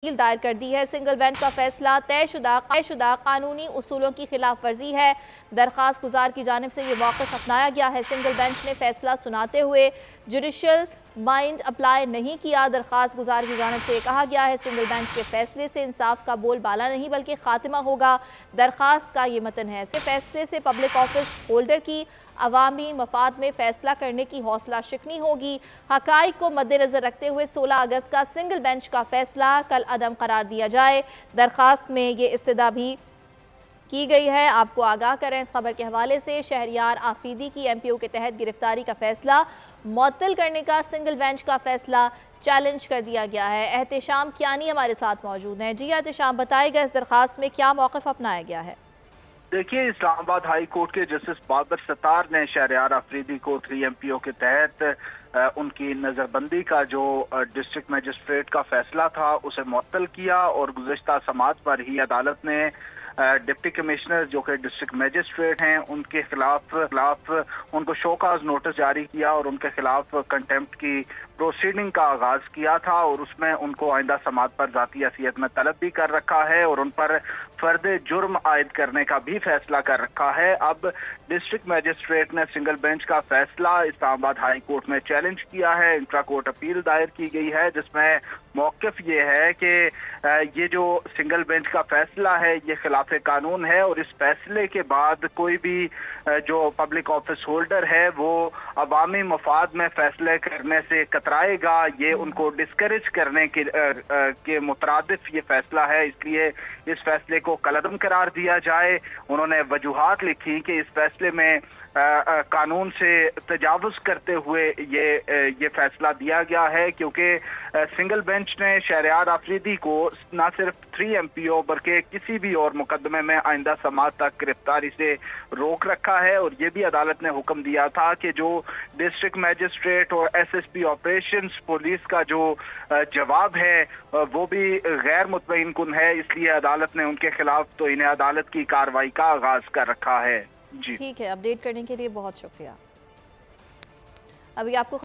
Appeal दायर कर दी है। सिंगल बेंच का फैसला तय शुदा कानूनी उसूलों की खिलाफ वर्जी है। दरखास्त गुजार की जानिब से ये मौक़िफ़ अपनाया गया है। सिंगल बेंच ने फैसला सुनाते हुए जुडिशल माइंड अप्लाई नहीं किया। दरखास्त गुजार की जानिब से कहा गया है सिंगल बेंच के फैसले से इंसाफ का बोलबाला नहीं बल्कि खात्मा होगा। दरखास्त का ये मतन है, फैसले से पब्लिक ऑफिस होल्डर की अवामी मफाद में फैसला करने की हौसला शिकनी होगी। हकाइक को मद्देनजर रखते हुए 16 अगस्त का सिंगल बेंच का फैसला कल अदम करार दिया जाए। दरखास्त में ये इस्तदा भी की गई है। आपको आगाह करें इस खबर के हवाले से, शहरियार आफरीदी की एमपीओ के तहत गिरफ्तारी का फैसला मुअत्तल करने का सिंगल बेंच का फैसला चैलेंज कर दिया गया है। एहतेशाम कियानी हमारे साथ मौजूद हैं। जी एहतेशाम, बताएगा इस दरखास्त में क्या मौक़िफ़ अपनाया गया है? देखिए, इस्लामाबाद हाई कोर्ट के जस्टिस बाबर सत्तार ने शहरियार आफरीदी को 3 एमपीओ के तहत उनकी नज़रबंदी का जो डिस्ट्रिक्ट मजिस्ट्रेट का फैसला था उसे मुअत्तल किया और गुज़िश्ता समात पर ही अदालत ने डिप्टी कमिश्नर जो कि डिस्ट्रिक्ट मजिस्ट्रेट हैं उनके खिलाफ उनको शोकाज नोटिस जारी किया और उनके खिलाफ कंटेम्प्ट की प्रोसीडिंग का आगाज किया था और उसमें उनको आइंदा समात पर ज़ाती हैसियत में तलब भी कर रखा है और उन पर फर्द जुर्म आयद करने का भी फैसला कर रखा है। अब डिस्ट्रिक्ट मजिस्ट्रेट ने सिंगल बेंच का फैसला इस्लामाबाद हाई कोर्ट में चैलेंज किया है। इंट्रा कोर्ट अपील दायर की गई है जिसमें मौक़िफ़ ये है कि ये जो सिंगल बेंच का फैसला है ये खिलाफ कानून है और इस फैसले के बाद कोई भी जो पब्लिक ऑफिस होल्डर है वो अवामी मफाद में फैसले करने से कतराएगा। ये उनको डिस्करेज करने के मुतरादिफ ये फैसला है, इसलिए इस फैसले को कलअदम करार दिया जाए। उन्होंने वजूहात लिखी कि इस फैसले में कानून से तजावुज़ करते हुए ये फैसला दिया गया है क्योंकि सिंगल बेंच ने शहरियार आफरीदी को न सिर्फ 3 एमपीओ बल्कि किसी भी और मुकदमे में आइंदा समात तक गिरफ्तारी से रोक रखा है और ये भी अदालत ने हुक्म दिया था कि जो डिस्ट्रिक्ट मजिस्ट्रेट और एसएसपी ऑपरेशंस पुलिस का जो जवाब है वो भी गैर मुतमईन कुन है, इसलिए अदालत ने उनके खिलाफ तो इन्हें अदालत की कार्रवाई का आगाज कर रखा है। जी ठीक है, अपडेट करने के लिए बहुत शुक्रिया। अभी आपको